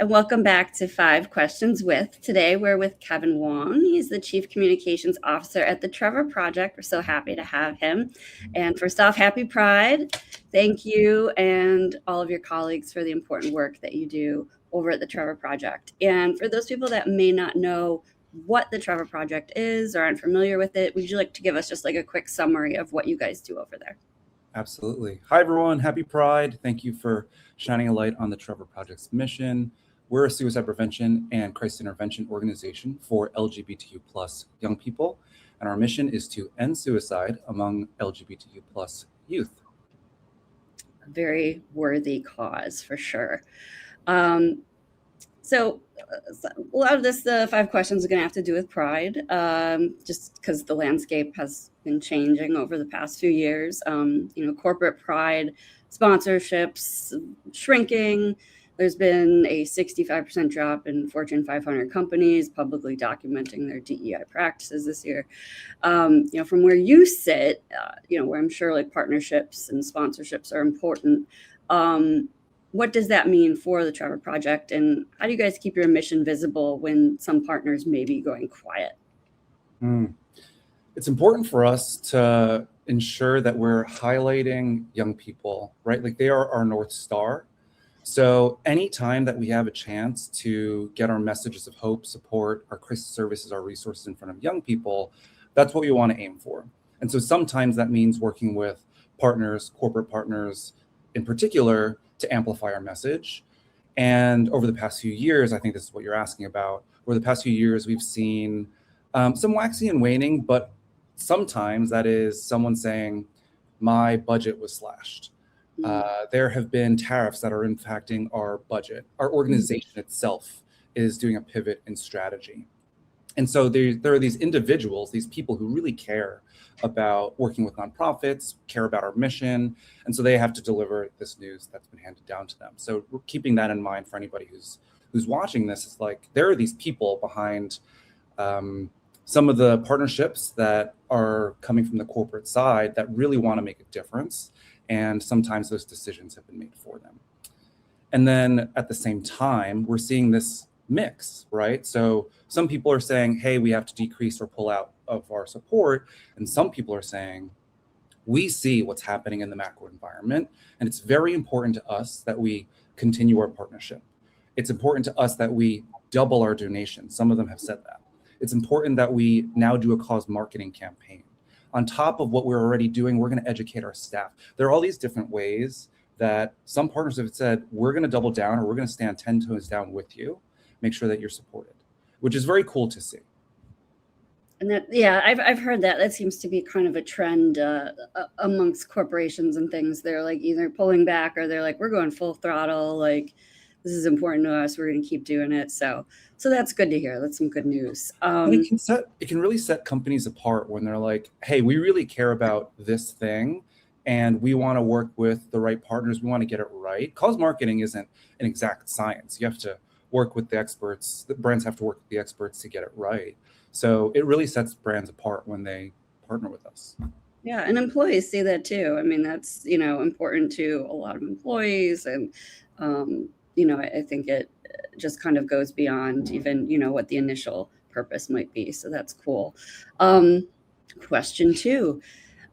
and welcome back to 5 Questions With. Today we're with Kevin Wong. He's the Chief Communications Officer at the Trevor Project. We're so happy to have him. And first off, happy Pride. Thank you and all of your colleagues for the important work that you do over at the Trevor Project. And for those people that may not know what the Trevor Project is or aren't familiar with it, would you like to give us just like a quick summary of what you guys do over there? Absolutely. Hi, everyone. Happy Pride. Thank you for shining a light on the Trevor Project's mission. We're a suicide prevention and crisis intervention organization for LGBTQ plus young people, and our mission is to end suicide among LGBTQ plus youth. A very worthy cause for sure. So a lot of this, the 5 questions are going to have to do with Pride, just because the landscape has been changing over the past few years. Corporate Pride sponsorships shrinking. There's been a 65% drop in Fortune 500 companies publicly documenting their DEI practices this year. From where you sit, where I'm sure like partnerships and sponsorships are important. What does that mean for the Trevor Project, and how do you guys keep your mission visible when some partners may be going quiet? It's important for us to ensure that we're highlighting young people, right? Like they are our North Star. So anytime that we have a chance to get our messages of hope, support, our crisis services, our resources in front of young people, that's what we want to aim for. And so sometimes that means working with partners, corporate partners in particular, to amplify our message. And over the past few years, I think this is what you're asking about, over the past few years, we've seen some waxing and waning, but sometimes that is someone saying, my budget was slashed. There have been tariffs that are impacting our budget. Our organization itself is doing a pivot in strategy. And so there are these individuals, these people who really care about working with nonprofits, care about our mission. And so they have to deliver this news that's been handed down to them. So we're keeping that in mind for anybody who's watching this. It's like there are these people behind some of the partnerships that are coming from the corporate side that really want to make a difference. And sometimes those decisions have been made for them. And then at the same time, we're seeing this mix, right? So some people are saying, hey, we have to decrease or pull out of our support. And some people are saying, we see what's happening in the macro environment. And it's very important to us that we continue our partnership. It's important to us that we double our donations. Some of them have said that. It's important that we now do a cause marketing campaign. On top of what we're already doing, we're going to educate our staff. There are all these different ways that some partners have said, we're going to double down or we're going to stand 10 toes down with you. Make sure that you're supported, which is very cool to see. And that, yeah, I've heard that. That seems to be kind of a trend amongst corporations and things. They're like either pulling back or they're like, we're going full throttle. Like this is important to us. We're going to keep doing it. So that's good to hear. That's some good news. It can really set companies apart when they're like, hey, we really care about this thing and we want to work with the right partners. We want to get it right. Cause marketing isn't an exact science. You have to work with the experts. The brands have to work with the experts to get it right. So it really sets brands apart when they partner with us. Yeah, and employees see that too. I mean, that's, important to a lot of employees. And, I think it just kind of goes beyond even, what the initial purpose might be. So that's cool. Question 2,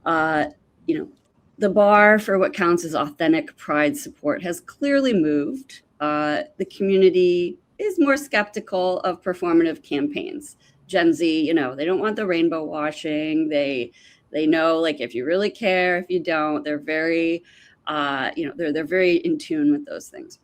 the bar for what counts as authentic Pride support has clearly moved. The community is more skeptical of performative campaigns. Gen Z, they don't want the rainbow washing. They know, like, if you really care, if you don't, they're very, they're very in tune with those things.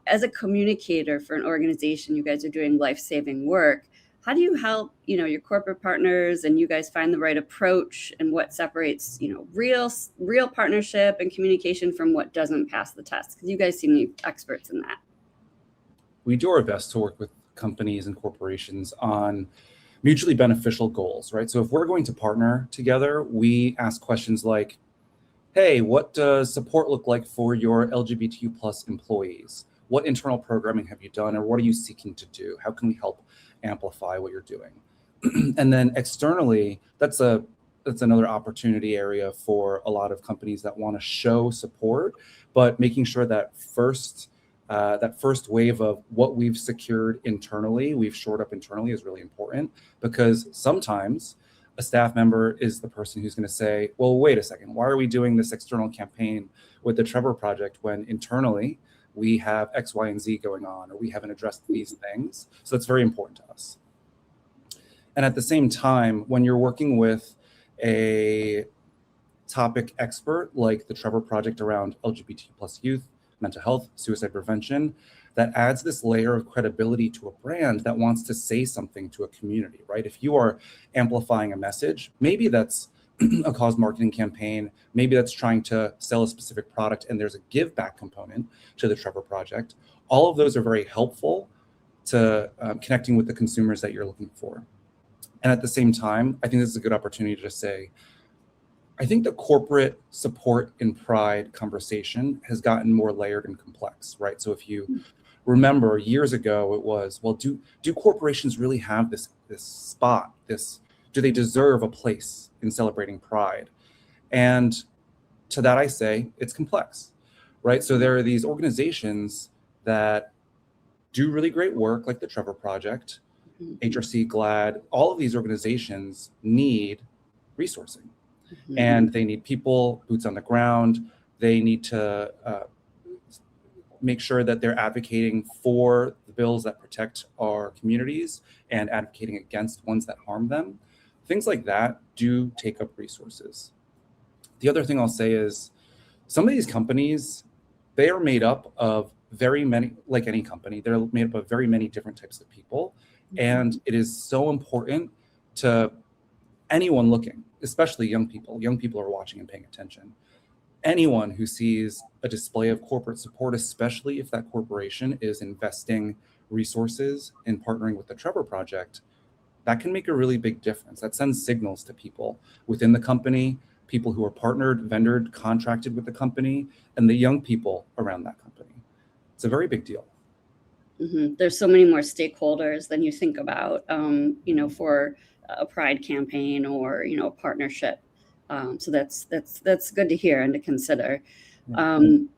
As a communicator for an organization, you guys are doing life-saving work. How do you help, your corporate partners and you guys find the right approach and what separates, real partnership and communication from what doesn't pass the test? Because you guys seem to be experts in that. We do our best to work with companies and corporations on mutually beneficial goals, right? So if we're going to partner together, we ask questions like, hey, what does support look like for your LGBTQ plus employees? What internal programming have you done, or what are you seeking to do? How can we help amplify what you're doing? And then externally, that's another opportunity area for a lot of companies that want to show support, but making sure that first that first wave of what we've secured internally, we've shored up internally, is really important, because sometimes a staff member is the person who's going to say, well, wait a second, why are we doing this external campaign with the Trevor Project when internally we have X, Y, and Z going on, or we haven't addressed these things? So that's very important to us. And at the same time, when you're working with a topic expert like the Trevor Project around LGBT plus youth, mental health, suicide prevention, that adds this layer of credibility to a brand that wants to say something to a community, right? If you are amplifying a message, maybe that's a cause marketing campaign, maybe that's trying to sell a specific product and there's a give back component to the Trevor Project. All of those are very helpful to connecting with the consumers that you're looking for. And at the same time, I think this is a good opportunity to say, I think the corporate support in Pride conversation has gotten more layered and complex, right? So if you remember years ago, it was, well, do corporations really have this spot? Do they deserve a place in celebrating Pride? And to that I say, it's complex, right? So there are these organizations that do really great work, like the Trevor Project, HRC, GLAAD. All of these organizations need resourcing. And they need people, boots on the ground. They need to make sure that they're advocating for the bills that protect our communities and advocating against ones that harm them. Things like that do take up resources. The other thing I'll say is some of these companies, they are made up of very many, like any company, they're made up of very many different types of people. And it is so important to anyone looking, especially young people are watching and paying attention. Anyone who sees a display of corporate support, especially if that corporation is investing resources in partnering with the Trevor Project, that can make a really big difference. That sends signals to people within the company, people who are partnered, vendored, contracted with the company, and the young people around that company. It's a very big deal. There's so many more stakeholders than you think about, for a Pride campaign or a partnership. So that's good to hear and to consider. More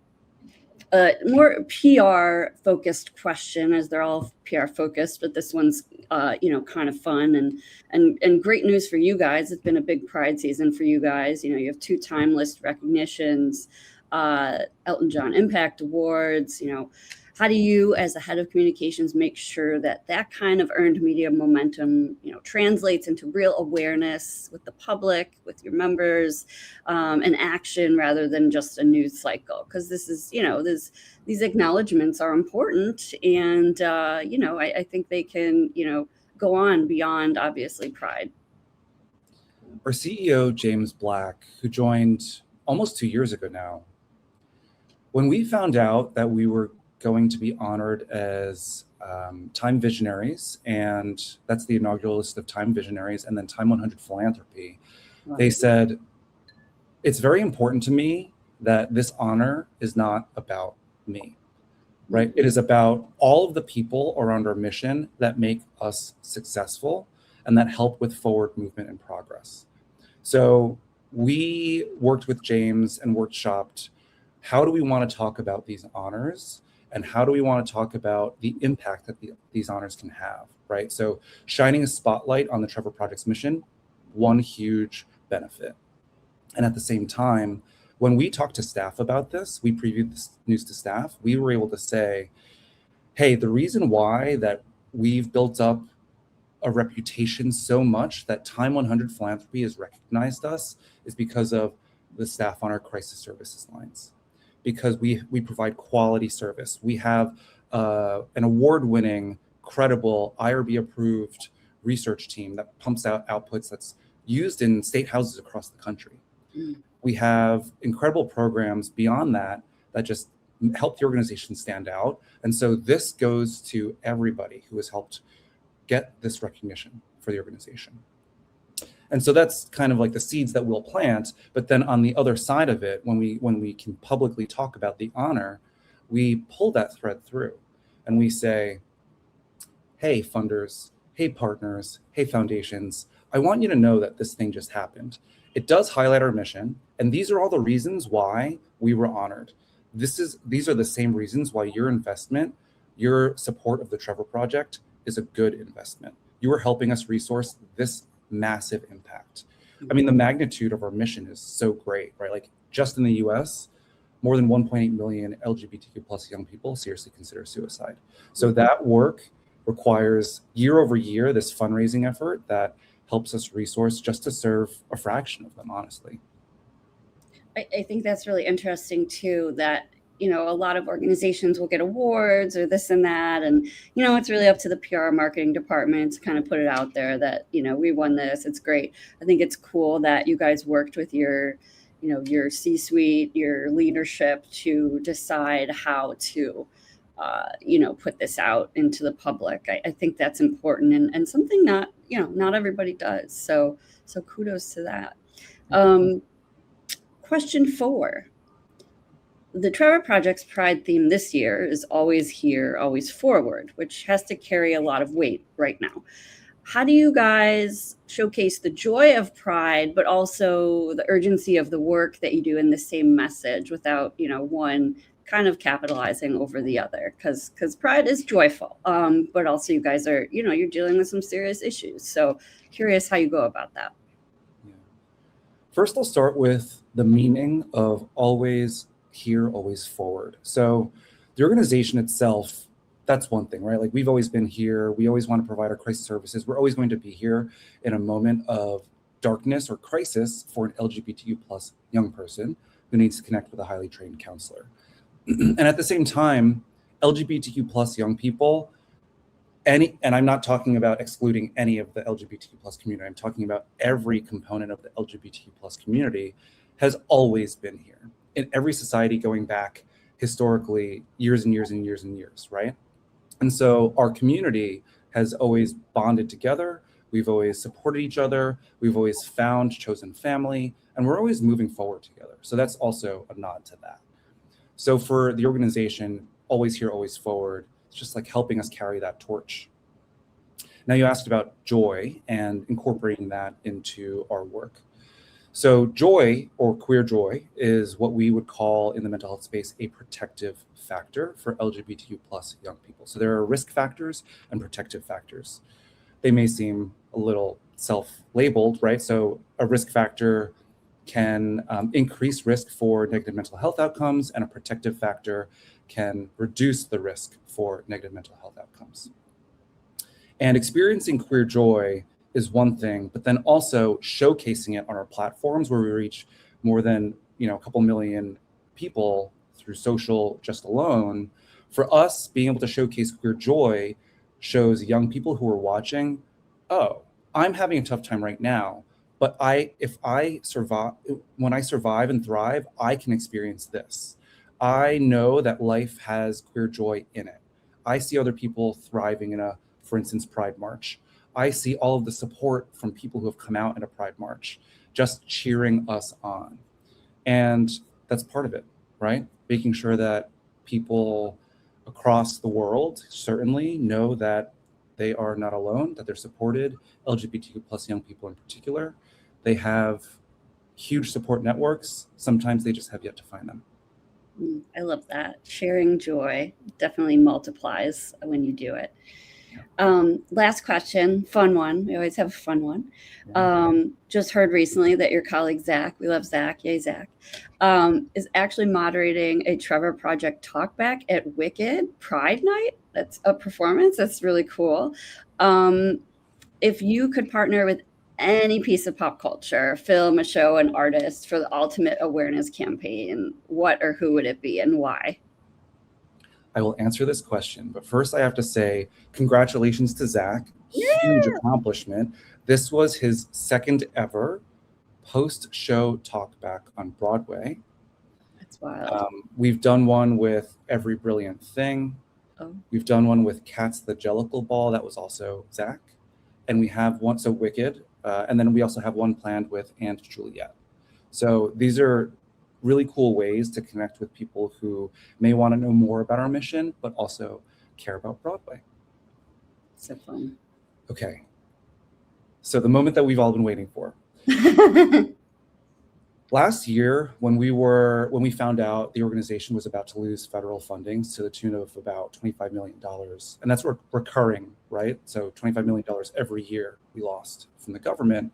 PR focused question, as they're all PR focused, but this one's kind of fun and great news for you guys. It's been a big Pride season for you guys. You have 2 timeless recognitions, Elton John Impact Awards. How do you, as the head of communications, make sure that kind of earned media momentum, translates into real awareness with the public, with your members, and action rather than just a news cycle? Because this is, these acknowledgements are important, and I think they can, go on beyond obviously Pride. Our CEO James Black, who joined almost 2 years ago now, when we found out that we were going to be honored as Time Visionaries, and that's the inaugural list of Time Visionaries, and then Time 100 Philanthropy. Wow. They said, it's very important to me that this honor is not about me, right? It is about all of the people around our mission that make us successful and that help with forward movement and progress. So we worked with James and workshopped, how do we want to talk about these honors? And how do we want to talk about the impact that these honors can have, right? So shining a spotlight on the Trevor Project's mission, one huge benefit. And at the same time, when we talked to staff about this, we previewed this news to staff, we were able to say, hey, the reason why that we've built up a reputation so much that Time 100 Philanthropy has recognized us is because of the staff on our crisis services lines. Because we provide quality service. We have an award-winning, credible, IRB-approved research team that pumps out outputs that's used in state houses across the country. We have incredible programs beyond that that just help the organization stand out. And so this goes to everybody who has helped get this recognition for the organization. And so that's kind of like the seeds that we'll plant. But then on the other side of it, when we can publicly talk about the honor, we pull that thread through and we say, hey, funders, hey, partners, hey, foundations, I want you to know that this thing just happened. It does highlight our mission. And these are all the reasons why we were honored. these are the same reasons why your investment, your support of the Trevor Project is a good investment. You are helping us resource this massive impact. I mean, the magnitude of our mission is so great, right? Like just in the US, more than 1.8 million LGBTQ plus young people seriously consider suicide. So that work requires year over year this fundraising effort that helps us resource just to serve a fraction of them, honestly. I think that's really interesting too, that, a lot of organizations will get awards or this and that. And, it's really up to the PR marketing department to kind of put it out there that, we won this. It's great. I think it's cool that you guys worked with your C-suite, your leadership to decide how to, put this out into the public. I think that's important and something not everybody does. So kudos to that. Question 4. The Trevor Project's Pride theme this year is always here, always forward, which has to carry a lot of weight right now. How do you guys showcase the joy of Pride, but also the urgency of the work that you do in the same message without, one kind of capitalizing over the other? Because Pride is joyful, but also you guys are, you're dealing with some serious issues. So curious how you go about that. Yeah. First, I'll start with the meaning of always here, always forward. So the organization itself, that's one thing, right? Like we've always been here. We always want to provide our crisis services. We're always going to be here in a moment of darkness or crisis for an LGBTQ plus young person who needs to connect with a highly trained counselor. And at the same time, LGBTQ plus young people, and I'm not talking about excluding any of the LGBTQ plus community. I'm talking about every component of the LGBTQ plus community has always been here in every society going back historically years and years and years and years, right? And so our community has always bonded together. We've always supported each other. We've always found chosen family, and we're always moving forward together. So that's also a nod to that. So for the organization, always here, always forward, it's just like helping us carry that torch. Now you asked about joy and incorporating that into our work. So joy, or queer joy, is what we would call in the mental health space a protective factor for LGBTQ plus young people. So there are risk factors and protective factors. They may seem a little self-labeled, right? So a risk factor can increase risk for negative mental health outcomes, and a protective factor can reduce the risk for negative mental health outcomes. And experiencing queer joy is one thing, but then also showcasing it on our platforms where we reach more than a couple million people through social just alone. For us, being able to showcase queer joy shows young people who are watching, oh, I'm having a tough time right now, but when I survive and thrive, I can experience this. I know that life has queer joy in it. I see other people thriving in for instance, Pride March. I see all of the support from people who have come out in a Pride March, just cheering us on. And that's part of it, right? Making sure that people across the world certainly know that they are not alone, that they're supported, LGBTQ plus young people in particular. They have huge support networks. Sometimes they just have yet to find them. I love that. Sharing joy definitely multiplies when you do it. Last question, fun one. We always have a fun one. Just heard recently that your colleague Zach, we love Zach, yay Zach, is actually moderating a Trevor Project talkback at Wicked Pride Night. That's a performance. That's really cool. If you could partner with any piece of pop culture, film, a show, an artist for the ultimate awareness campaign, what or who would it be and why? I will answer this question, but first I have to say congratulations to Zach. Huge accomplishment. This was his second ever post-show talkback on Broadway. That's wild. We've done one with Every Brilliant Thing. Oh. We've done one with Cats the Jellicle Ball. That was also Zach. And we have one, so Wicked. And then we also have one planned with Aunt Juliet. So these are really cool ways to connect with people who may want to know more about our mission, but also care about Broadway. So fun. Okay. So the moment that we've all been waiting for. Last year, when we found out the organization was about to lose federal funding to the tune of about $25 million, and that's recurring, right? So $25 million every year we lost from the government.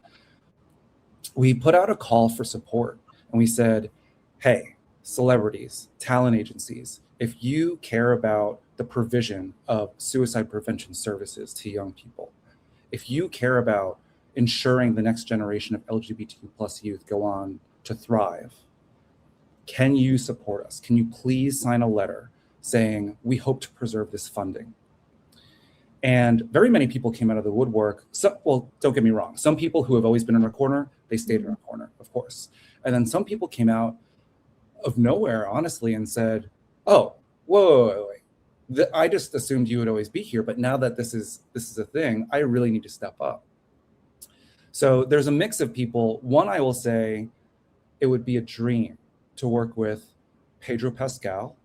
We put out a call for support, and we said, hey, celebrities, talent agencies, if you care about the provision of suicide prevention services to young people, if you care about ensuring the next generation of LGBTQ plus youth go on to thrive, can you support us? Can you please sign a letter saying, we hope to preserve this funding? And very many people came out of the woodwork. So, well, don't get me wrong. Some people who have always been in our corner, they stayed in our corner, of course. And then some people came out of nowhere, honestly, and said, oh, whoa. I just assumed you would always be here, but now that this is a thing, I really need to step up. So there's a mix of people. One, I will say, it would be a dream to work with Pedro Pascal,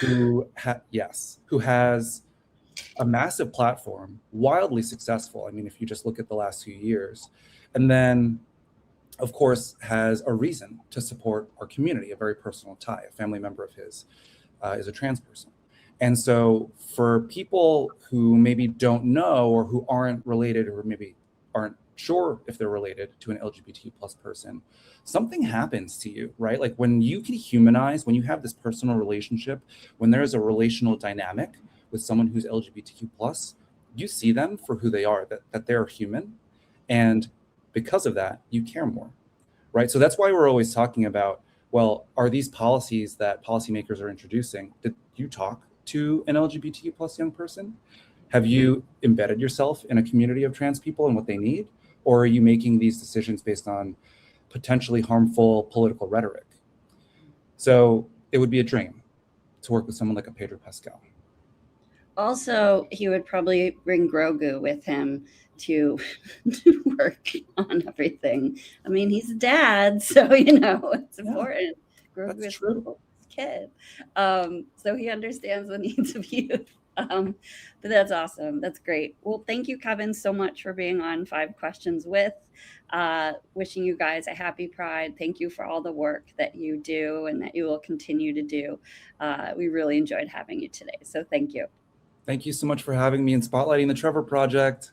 who has a massive platform, wildly successful. I mean, if you just look at the last few years, and then, of course, has a reason to support our community, a very personal tie. A family member of his is a trans person. And so for people who maybe don't know or who aren't related or maybe aren't sure if they're related to an LGBT plus person, something happens to you, right? Like when you can humanize, when you have this personal relationship, when there's a relational dynamic with someone who's LGBTQ plus, you see them for who they are, that they're human. And because of that, you care more, right? So that's why we're always talking about, well, are these policies that policymakers are introducing, did you talk to an LGBTQ plus young person? Have you embedded yourself in a community of trans people and what they need? Or are you making these decisions based on potentially harmful political rhetoric? So it would be a dream to work with someone like a Pedro Pascal. Also, he would probably bring Grogu with him to, to work on everything. I mean, he's a dad, so it's important. Grogu That's is true. a kid, so he understands the needs of youth. But that's awesome. That's great. Well, thank you, Kevin, so much for being on 5 Questions with. Wishing you guys a happy Pride. Thank you for all the work that you do and that you will continue to do. We really enjoyed having you today. So thank you. Thank you so much for having me and spotlighting the Trevor Project.